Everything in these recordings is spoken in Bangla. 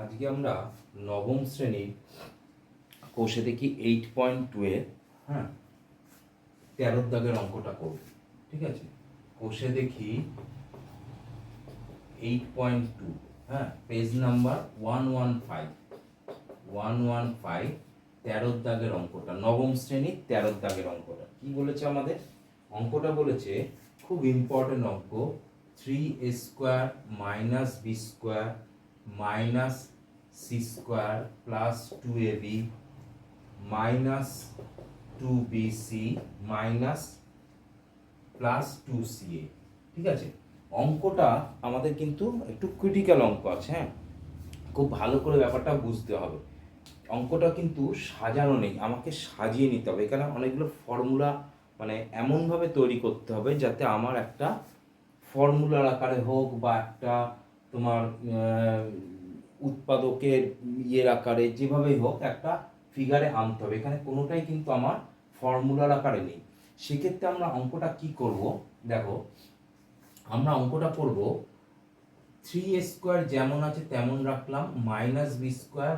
আজকে আমরা নবম শ্রেণীর কোষে দেখি 8.2 এর 13 দাগের অঙ্কটা করব। ঠিক আছে, কোষে দেখি 8.2, পেজ নাম্বার 115 13 দাগের অঙ্কটা, নবম শ্রেণীর 13 দাগের অঙ্কটা কি বলেছে আমাদের? অঙ্কটা বলেছে খুব ইম্পর্টেন্ট অঙ্ক, 3a² minus b² minus c² plus 2ab minus 2bc minus plus 2ca। ঠিক আছে, অঙ্কটা আমাদের কিন্তু একটু ক্রিটিক্যাল অঙ্ক আছে। খুব ভালো করে ব্যাপারটা বুঝতে হবে। অঙ্কটা কিন্তু সাজানো নেই, আমাকে সাজিয়ে নিতে হবে। এখানে অনেকগুলো ফর্মুলা মানে এমনভাবে তৈরি করতে হবে যাতে আমার একটা ফর্মুলার আকারে হোক বা একটা তোমার উৎপাদকের ইয়ের আকারে, যেভাবেই হোক একটা ফিগারে আনতে হবে। এখানে কোনোটাই কিন্তু আমার ফর্মুলার আকারে নেই। সেক্ষেত্রে আমরা অঙ্কটা কি করব, দেখো আমরা অঙ্কটা করব 3a² যেমন আছে তেমন রাখলাম, মাইনাস b²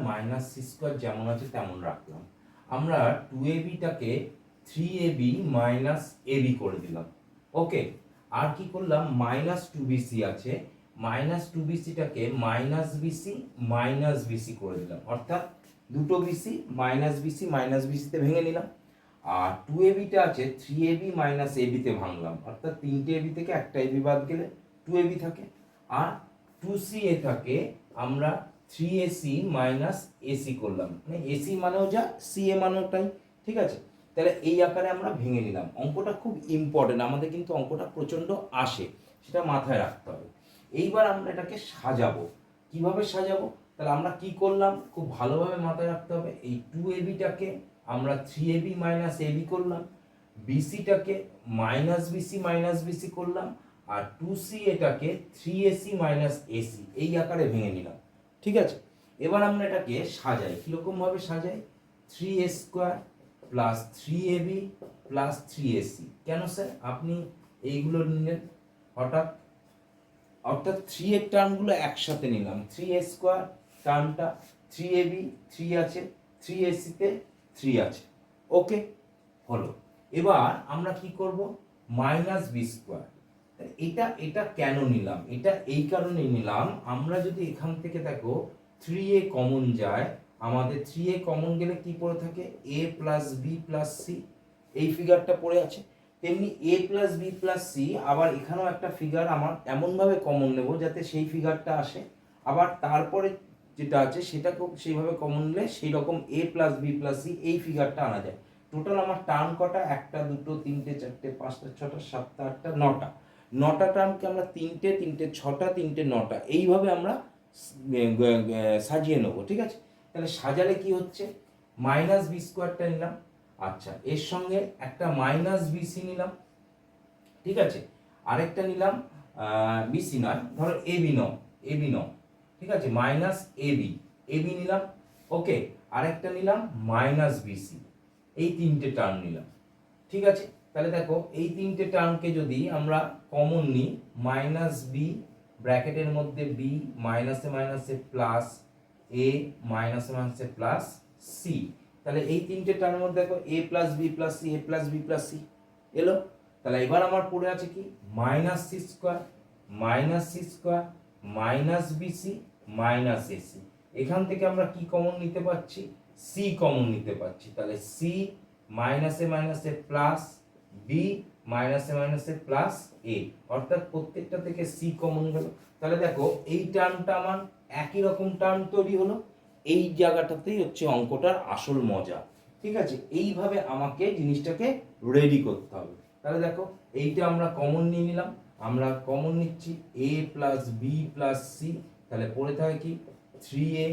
মাইনাস c² যেমন আছে তেমন রাখলাম। আমরা 2ab-টাকে 3ab মাইনাস ab করে দিলাম। ওকে, আর কি করলাম, মাইনাস 2bc আছে, মাইনাস 2bc-টাকে মাইনাস bc করে দিলাম। অর্থাৎ দুটো বিসি মাইনাস বিসিতে ভেঙে নিলাম। আর 2ab-টা আছে 3ab মাইনাস ab-তে ভাঙলাম। অর্থাৎ তিনটে ab থেকে একটা ab বাদ গেলে 2ab থাকে। আর 2ca থাকে আমরা 3ac মাইনাস ac করলাম, মানে ac মানেও যা, ca মানেও তাই। ঠিক আছে, তাহলে এই আকারে আমরা ভেঙে নিলাম। অঙ্কটা খুব ইম্পর্টেন্ট, আমাদের কিন্তু অঙ্কটা প্রচণ্ড আসে, সেটা মাথায় রাখতে হবে। এইবার আমরা এটাকে সাজাবো। কিভাবে সাজাবো? তাহলে আমরা কি করলাম, খুব ভালোভাবে মাথায় রাখতে হবে। এই 2ab-টাকে আমরা 3ab মাইনাস ab করলাম, bc-টাকে মাইনাস বিসি করলাম, আর 2ca-টাকে 3ac মাইনাস ac এই আকারে ভেঙে নিলাম। ঠিক আছে, এবার আমরা এটাকে সাজাই। কিরকম ভাবে সাজাই? 3a² plus 3ab plus 3ac। কেন স্যার আপনি এইগুলো নিলেন হঠাৎ? অর্থাৎ 3 এর টার্মগুলো একসাথে নিলাম। 3a² টার্মটা, 3ab 3 আছে, 3ac-তে 3 আছে। ওকে, হলো। এবার আমরা কি করব, মাইনাস b²। এটা কেন নিলাম? এটা এই কারণে নিলাম, আমরা যদি এখান থেকে দেখো 3a কমন যায়, আমাদের 3a কমন গেলে কি পড়ে থাকে, a plus B plus C, এই ফিগারটা পড়ে আছে। তেমনি a plus B plus C, আবার এখানেও একটা ফিগার আমার এমনভাবে কমন নেব যাতে সেই ফিগারটা আসে। আবার তারপরে যেটা আছে সেটাকেও সেইভাবে কমন নিলে সেই রকম a plus B plus C এই ফিগারটা আনা যায়। টোটাল আমার টার্ম কটা? 1টা 2টো 3টে 4টে 5টা 6টা 7টা 8টা 9টা। 9টা টার্মকে আমরা 3টে 6টা 3টে 9টা এইভাবে আমরা সাজিয়ে নেবো। ঠিক আছে, তাহলে সাজালে কি হচ্ছে, মাইনাস b²টা নিলাম, আচ্ছা এর সঙ্গে একটা মাইনাস বিসি নিলাম। ঠিক আছে, আরেকটা নিলাম বিসি নয়, ধরো এবি ন। ঠিক আছে, মাইনাস এবি নিলাম। ওকে, আরেকটা নিলাম মাইনাস বিসি। এই তিনটে টার্ম নিলাম। ঠিক আছে, তাহলে দেখো এই তিনটে টার্মকে যদি আমরা কমন নিই, মাইনাস বি ব্র্যাকেটের মধ্যে বি মাইনাসে মাইনাসে প্লাস এ মাইনাসে প্লাস সি, তাহলে এই তিনটে টার্মের মধ্যে দেখো A plus B plus C, A plus B plus C এলো। তাহলে এবার আমার পড়ে আছে কি, minus c² minus BC minus AC. এখান থেকে আমরা কি কমন নিতে পারছি, সি কমন নিতে পারছি। তাহলে সি মাইনাসে মাইনাসে প্লাস বি মাইনাসে প্লাস এ, অর্থাৎ প্রত্যেকটা থেকে সি কমন গেল। তাহলে দেখো এই টার্মটা আমার একই রকম টার্ম তৈরি হলো। এই জায়গাটাতেই হচ্ছে অঙ্কটার আসল মজা। ঠিক আছে, এইভাবে আমাকে জিনিসটাকে রেডি করতে হবে। তাহলে দেখো এইটা আমরা কমন নিয়ে নিলাম, আমরা কমন নিচ্ছি a plus B plus C, তাহলে পড়ে থাকে কি 3a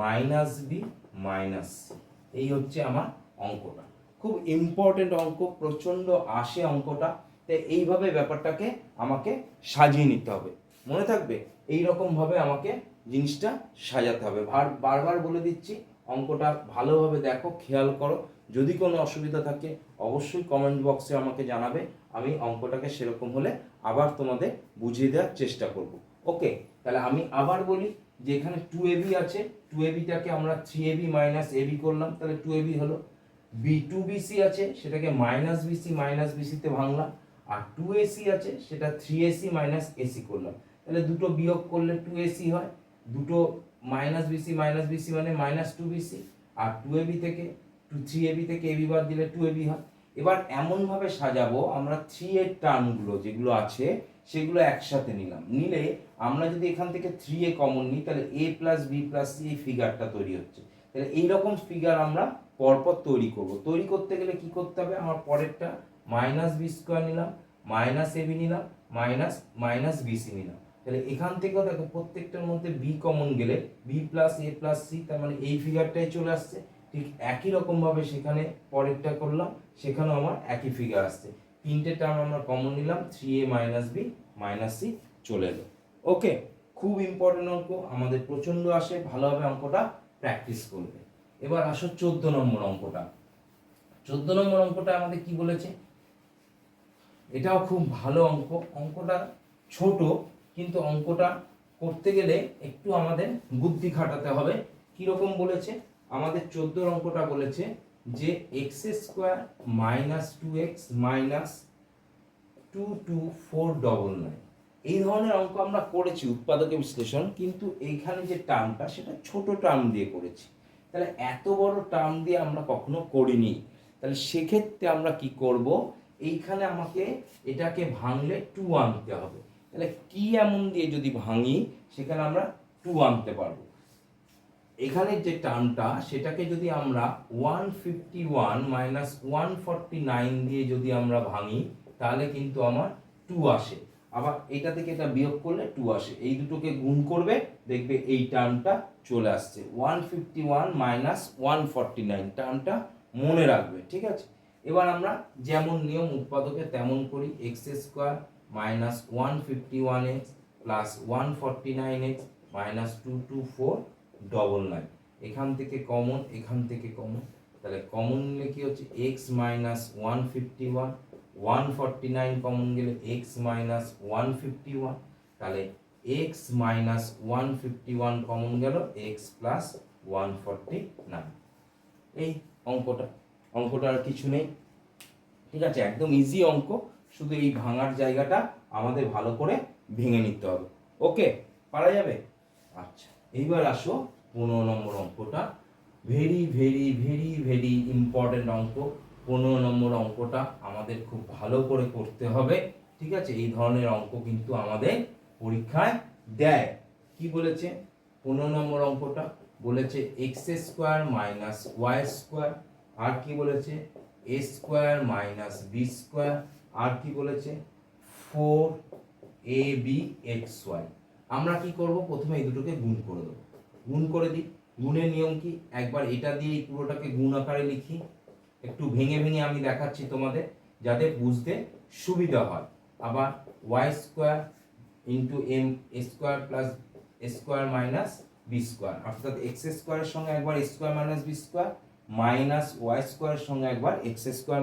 minus B minus C. এই হচ্ছে আমার অঙ্কটা, খুব ইম্পর্টেন্ট অঙ্ক, প্রচন্ড আসে অঙ্কটা। তাই এইভাবে ব্যাপারটাকে আমাকে সাজিয়ে নিতে হবে। মনে থাকবে, এই রকম ভাবে আমাকে জিনিসটা সাজাতে হবে। বারবার বলে দিচ্ছি, অঙ্কটা ভালোভাবে দেখো, খেয়াল করো। যদি কোনো অসুবিধা থাকে অবশ্যই কমেন্ট বক্সে আমাকে জানাবে, আমি অঙ্কটাকে সেরকম হলে আবার তোমাদের বুঝিয়ে দেওয়ার চেষ্টা করব। ওকে, তাহলে আমি আবার বলি, যে এখানে 2ab আছে, 2abটাকে আমরা 3ab মাইনাস ab করলাম, তাহলে 2ab হলো। b2bc আছে, সেটাকে মাইনাস বিসি তে ভাঙলাম, আর 2ac আছে সেটা 3ac মাইনাস ac করলাম, তাহলে দুটো বিয়োগ করলে 2ac হয়, দুটো মাইনাস বিসি মানে মাইনাস 2bc, আর 2ab থেকে 3ab থেকে ab বাদ দিলে 2ab হয়। এবার এমন ভাবে সাজাবো আমরা 3 এর টার্মগুলো যেগুলো আছে সেগুলো একসাথে নিলাম, নিলে আমরা যদি এখান থেকে 3a কমন নিই তাহলে a plus B plus C এই ফিগারটা তৈরি হচ্ছে। তাহলে এইরকম ফিগার আমরা পরপর তৈরি করব। তৈরি করতে গেলে কি করতে হবে, আমার পরেরটা মাইনাস বি স্কোয়ার নিলাম, মাইনাস এবি নিলাম, মাইনাস বিসি নিলাম। তাহলে এখান থেকেও দেখো প্রত্যেকটার মধ্যে বি কমন গেলে বি প্লাস এ প্লাস সি, তার মানে এই ফিগারটাই চলে আসছে। ঠিক একই রকম ভাবে সেখানে পরেরটা করলাম, সেখানেও আমার একই ফিগার আসছে। তিনটে টার্ম আমরা কমন নিলাম, 3a minus B minus C চলে এলো। ওকে, খুব ইম্পর্টেন্ট অঙ্ক, আমাদের প্রচন্ড আসে, ভালোভাবে অঙ্কটা প্র্যাকটিস করবে। এবার আসো 14 নম্বর অঙ্কটা। 14 নম্বর অঙ্কটা আমাদের কি বলেছে, এটাও খুব ভালো অঙ্ক। অঙ্কটা ছোট, কিন্তু অঙ্কটা করতে গেলে একটু আমাদের বুদ্ধি খাটাতে হবে। কিরকম বলেছে, আমাদের 14 অঙ্কটা বলেছে যে x square minus 2x minus 22499। এই ধরনের অঙ্ক আমরা করেছি উৎপাদকের বিশ্লেষণ, কিন্তু এইখানে যে টার্মটা সেটা ছোট টার্ম দিয়ে করেছি। তাহলে এত বড় টার্ম দিয়ে আমরা কখনো করিনি। তাহলে সেক্ষেত্রে আমরা কি করব, এইখানে আমাকে এটাকে ভাঙলে 2 আনতে হবে। তাহলে কি এমন দিয়ে যদি ভাঙি সেখানে আমরা 2 আনতে পারবো। এখানে যে টার্মটা সেটাকে যদি আমরা 151 মাইনাস 149 দিয়ে যদি আমরা ভাঙি তাহলে কিন্তু আমার 2 আসে। আবার এটা থেকে এটা বিয়োগ করলে 2 আসে, এই দুটোকে গুণ করবে দেখবে এই টার্মটা চলে আসছে। 151 মাইনাস 149 টার্মটা মনে রাখবে, ঠিক আছে। এবার আমরা যেমন নিয়ম উৎপাদকে তেমন করি, x square minus 151x plus 149x minus 22499। এখান থেকে কমন, এখান থেকে কমন, তাহলে কমন নিলে কি হচ্ছে x মাইনাস 151, 149 কমন গেলে x মাইনাস 151, তাহলে x মাইনাস 151 কমন গেল x প্লাস 149। এই অঙ্কটা আর কিছু নেই, ঠিক আছে, একদম ইজি অঙ্ক, শুধু এই ভাঙার জায়গাটা আমাদের ভালো করে ভেঙে নিতে হবে। ওকে, পারা যাবে। আচ্ছা, এইবার আসো 15 নম্বর অঙ্কটা, very very very very important অঙ্ক। 15 নম্বর অঙ্কটা আমাদের খুব ভালো করে করতে হবে, ঠিক আছে। এই ধরনের অঙ্ক কিন্তু আমাদের পরীক্ষায় দেয়। কি বলেছে 15 নম্বর অঙ্কটা, বলেছে x square minus Y square, আর কি বলেছে a square minus B square, আর কি বলেছে 4abxy। আমরা কি করব, প্রথমে এই দুটোকে গুণ করে দেবো। গুণ করে দিই, গুণের নিয়ম কি, একবার এটা দিয়ে পুরোটাকে গুণ আকারে লিখি, একটু ভেঙে ভেঙে আমি দেখাচ্ছি তোমাদের যাতে বুঝতে সুবিধা হয়। আবার Y square into M square plus square minus B square, অর্থাৎ এক্স স্কোয়ারের সঙ্গে একবার square minus B square, minus Y স্কোয়ারের সঙ্গে একবার X square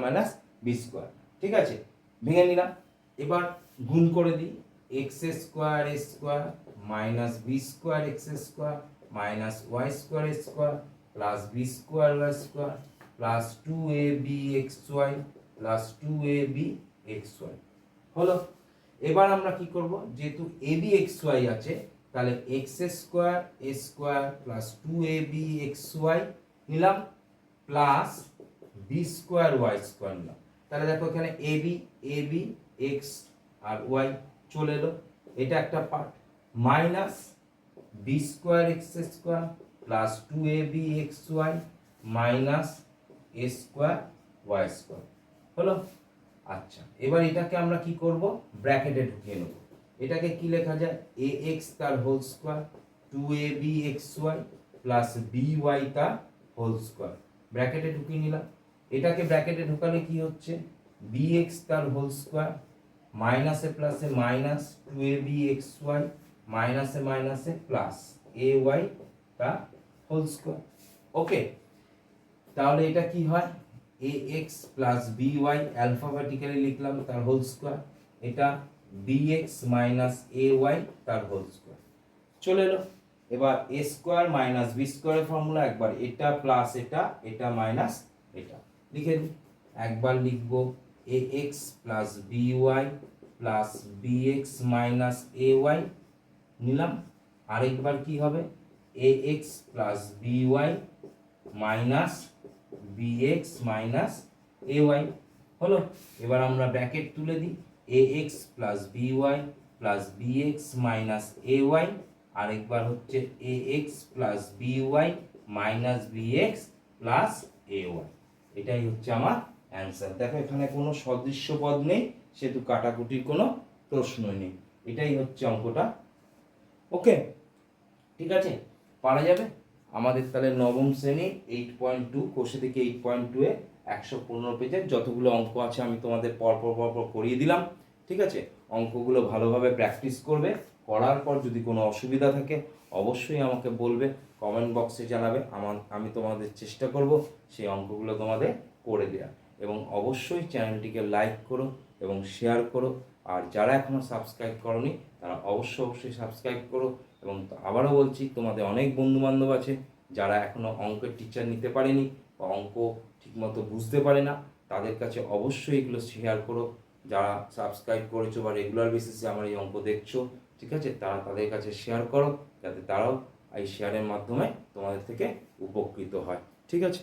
minus B square, ঠিক আছে, ভেঙে নিলাম। এবার গুণ করে দিই, X square minus B square x square minus Y square plus B square Y square plus 2abxy plus 2abxy হলো। এবার আমরা কি করব, যেহেতু abxy আছে তাহলে এক্স স্কোয়ার প্লাস 2abxy নিলাম plus B square Y square নিলাম। তাহলে দেখো এখানে ab x আর y চলে এলো, এটা একটা part, minus B square x square plus 2abxy minus a square Y square হলো। আচ্ছা, এবার এটাকে আমরা কি করব, ব্র্যাকেটে ঢুকিয়ে নেব। এটাকে কি লেখা যায়, ax তার whole square 2abxy plus by তার হোল স্কোয়ার, ব্র্যাকেটে ঢুকিয়ে নিলাম। এটাকে ব্র্যাকেটে ঢোকালে কি হচ্ছে, bx তার হোল স্কোয়ার মাইনাসে প্লাসে মাইনাস 2abxy মাইনাসে মাইনাসে প্লাস ay তার হোল স্কোয়ার। ওকে, তাহলে এটা কি হয়, ax প্লাস by অ্যালফাবেটিক্যালি লিখলাম তার হোল স্কোয়ার, এটা bx মাইনাস ay তার হোল স্কোয়ার। চলে এলো। এবার এ স্কোয়ার মাইনাস বি স্কোয়ারের ফর্মুলা, একবার এটা প্লাস এটা, এটা মাইনাস এটা লিখে দিই। একবার লিখবো a x plus b y plus b x minus a y নিলাম। আরেকবার কি হবে, a x plus b y minus b x minus a y হলো। এবার আমরা ব্র্যাকেট তুলে দিই, a x plus b y plus b x minus a y, আরেকবার হচ্ছে a x plus b y minus b x plus a y. এটাই হচ্ছে আমার অ্যান্সার। দেখো এখানে কোনো সদৃশ্য পদ নেই, সেহেতু কাটাকুটির কোনো প্রশ্নই নেই। এটাই হচ্ছে অঙ্কটা। ওকে, ঠিক আছে, পারা যাবে। আমাদের তাহলে নবম শ্রেণী 8.2 কোষে থেকে 8.2 এ 115 পেজের যতগুলো অঙ্ক আছে আমি তোমাদের পরপর করিয়ে দিলাম। ঠিক আছে, অঙ্কগুলো ভালোভাবে প্র্যাকটিস করবে। করার পর যদি কোনো অসুবিধা থাকে অবশ্যই আমাকে বলবে, কমেন্ট বক্সে জানাবে। আমি তোমাদের চেষ্টা করব সেই অঙ্কগুলো তোমাদের করে দেওয়া। এবং অবশ্যই চ্যানেলটিকে লাইক করো এবং শেয়ার করো। আর যারা এখনও সাবস্ক্রাইব করোনি তারা অবশ্যই সাবস্ক্রাইব করো। এবং আবারও বলছি, তোমাদের অনেক বন্ধুবান্ধব আছে যারা এখনও অঙ্কের টিচার নিতে পারেনি বা অঙ্ক ঠিকমতো বুঝতে পারে না, তাদের কাছে অবশ্যই এগুলো শেয়ার করো। যারা সাবস্ক্রাইব করেছো বা রেগুলার বেসিসে আমার এই অঙ্ক দেখছো, ঠিক আছে, তারা তাদের কাছে শেয়ার করো, যাতে তারাও এই শেয়ারের মাধ্যমে তোমাদের থেকে উপকৃত হয়। ঠিক আছে।